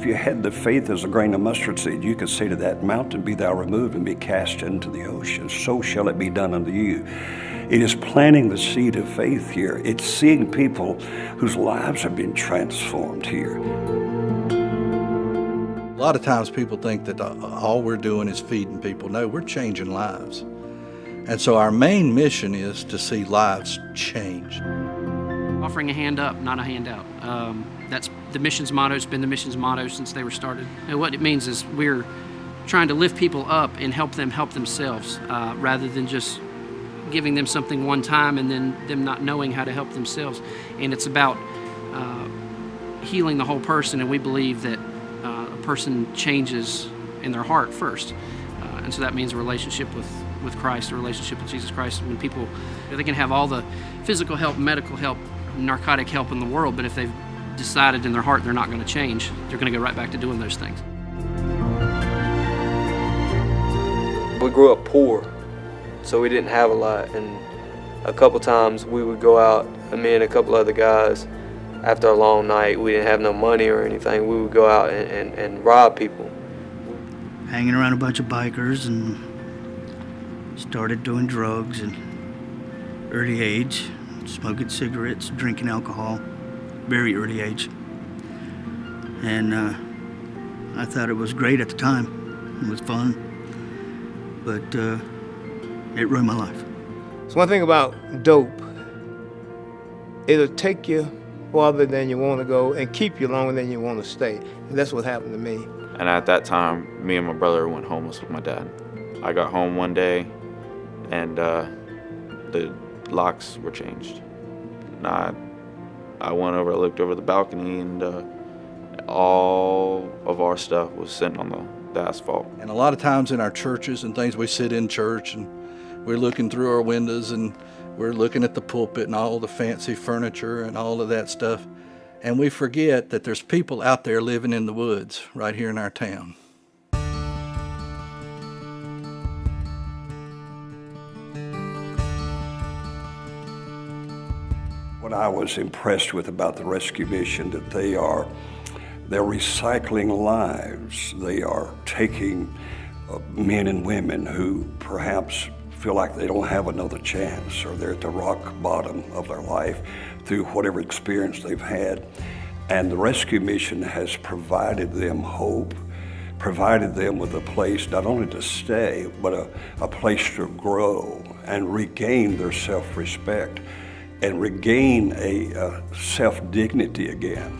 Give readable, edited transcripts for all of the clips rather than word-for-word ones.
if you had the faith as a grain of mustard seed, you could say to that mountain, be thou removed and be cast into the ocean. So shall it be done unto you. It is planting the seed of faith here. It's seeing people whose lives have been transformed here. A lot of times people think that all we're doing is feeding people. No, we're changing lives. And so our main mission is to see lives changed. Offering a hand up, not a handout. That's the mission's motto. It's been the mission's motto since they were started. And what it means is we're trying to lift people up and help them help themselves, rather than just giving them something one time and then them not knowing how to help themselves. And it's about healing the whole person, and we believe that a person changes in their heart first. And so that means a relationship with Christ, a relationship with Jesus Christ. When people, they can have all the physical help, medical help, narcotic help in the world, but if they've decided in their heart they're not going to change, they're going to go right back to doing those things. We grew up poor, so we didn't have a lot, and a couple times we would go out, me and a couple other guys, after a long night, we didn't have no money or anything, we would go out and rob people. Hanging around a bunch of bikers and started doing drugs at early age, smoking cigarettes, drinking alcohol, very early age. And I thought it was great at the time. It was fun, but it ruined my life. So one thing about dope, it'll take you farther than you want to go and keep you longer than you want to stay. And that's what happened to me. And at that time, me and my brother went homeless with my dad. I got home one day and the locks were changed. And I went over, I looked over the balcony, and all of our stuff was sitting on the asphalt. And a lot of times in our churches and things, we sit in church and we're looking through our windows and we're looking at the pulpit and all the fancy furniture and all of that stuff. And we forget that there's people out there living in the woods right here in our town. What I was impressed with about the rescue mission, that they're recycling lives. They are taking men and women who perhaps feel like they don't have another chance, or they're at the rock bottom of their life through whatever experience they've had. And the rescue mission has provided them hope, provided them with a place not only to stay, but a place to grow and regain their self-respect and regain a self-dignity again.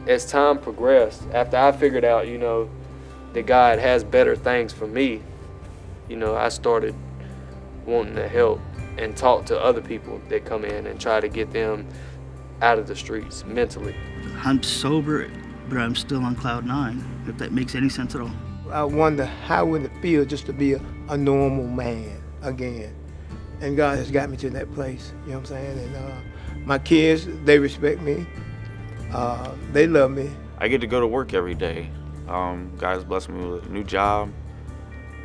As time progressed, after I figured out, that God has better things for me, I started wanting to help and talk to other people that come in and try to get them out of the streets mentally. I'm sober, but I'm still on cloud nine, if that makes any sense at all. I wonder how would it feel just to be a normal man again. And God has got me to that place, you know what I'm saying? And my kids, they respect me. They love me. I get to go to work every day. God's blessed me with a new job.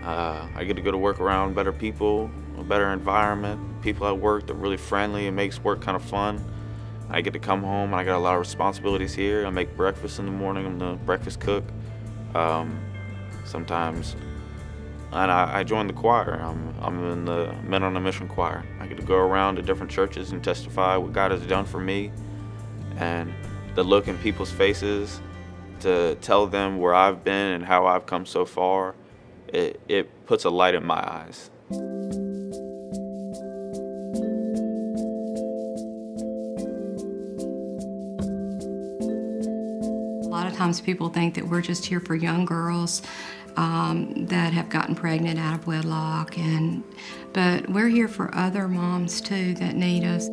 I get to go to work around better people, a better environment, people at work that are really friendly. It makes work kind of fun. I get to come home, I got a lot of responsibilities here. I make breakfast in the morning, I'm the breakfast cook. Sometimes, and I join the choir. I'm in the Men on a Mission choir. I get to go around to different churches and testify what God has done for me, and the look in people's faces to tell them where I've been and how I've come so far, it puts a light in my eyes. A lot of times people think that we're just here for young girls that have gotten pregnant out of wedlock, but we're here for other moms too that need us.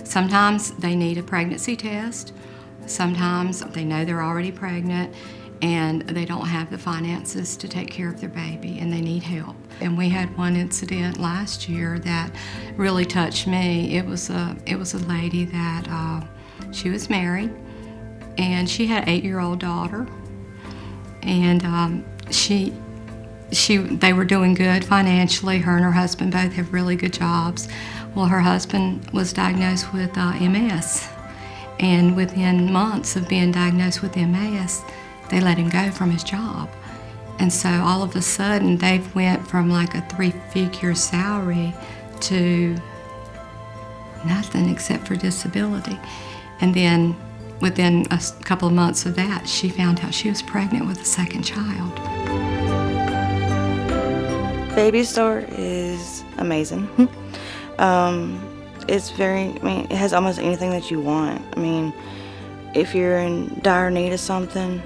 Sometimes they need a pregnancy test. Sometimes they know they're already pregnant and they don't have the finances to take care of their baby and they need help. And we had one incident last year that really touched me. It was a lady that she was married and she had an 8-year-old daughter, and they were doing good financially. Her and her husband both have really good jobs. Well, her husband was diagnosed with MS, and within months of being diagnosed with MS, they let him go from his job. And so all of a sudden, Dave went from like a 3-figure salary to nothing except for disability. And then within a couple of months of that, she found out she was pregnant with a second child. Baby Store is amazing. It's it has almost anything that you want. I mean, if you're in dire need of something,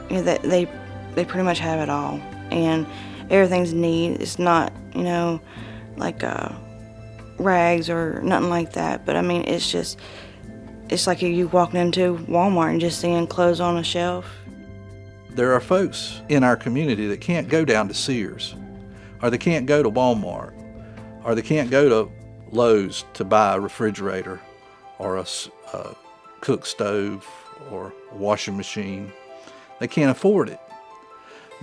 you know, they pretty much have it all. And everything's neat. It's not, you know, like rags or nothing like that. But I mean, it's like you walking into Walmart and just seeing clothes on a shelf. There are folks in our community that can't go down to Sears, or they can't go to Walmart, or they can't go to Lowe's to buy a refrigerator or a cook stove or a washing machine. They can't afford it,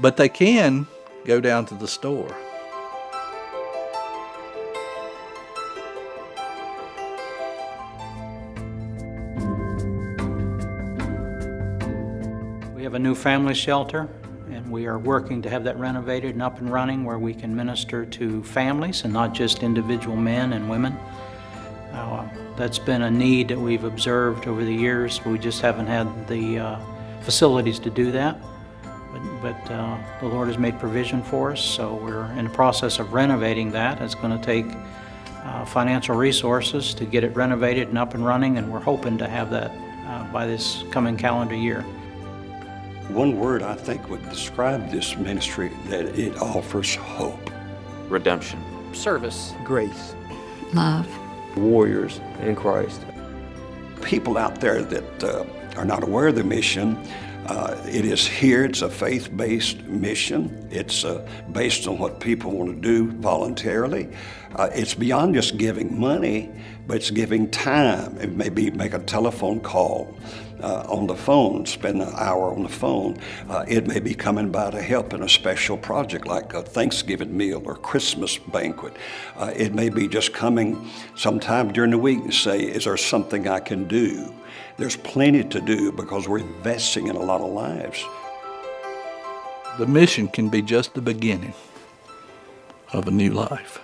but they can go down to the store. We have a new family shelter, and we are working to have that renovated and up and running where we can minister to families and not just individual men and women. That's been a need that we've observed over the years. We just haven't had the facilities to do that. But the Lord has made provision for us, so we're in the process of renovating that. It's going to take financial resources to get it renovated and up and running, and we're hoping to have that by this coming calendar year. One word I think would describe this ministry, that it offers hope. Redemption. Service. Grace. Love. Warriors in Christ. People out there that are not aware of the mission, it is here. It's a faith-based mission. It's based on what people want to do voluntarily. It's beyond just giving money, but it's giving time. It may be make a telephone call on the phone, spend an hour on the phone. It may be coming by to help in a special project like a Thanksgiving meal or Christmas banquet. It may be just coming sometime during the week and say, is there something I can do? There's plenty to do because we're investing in a lot of lives. The mission can be just the beginning of a new life.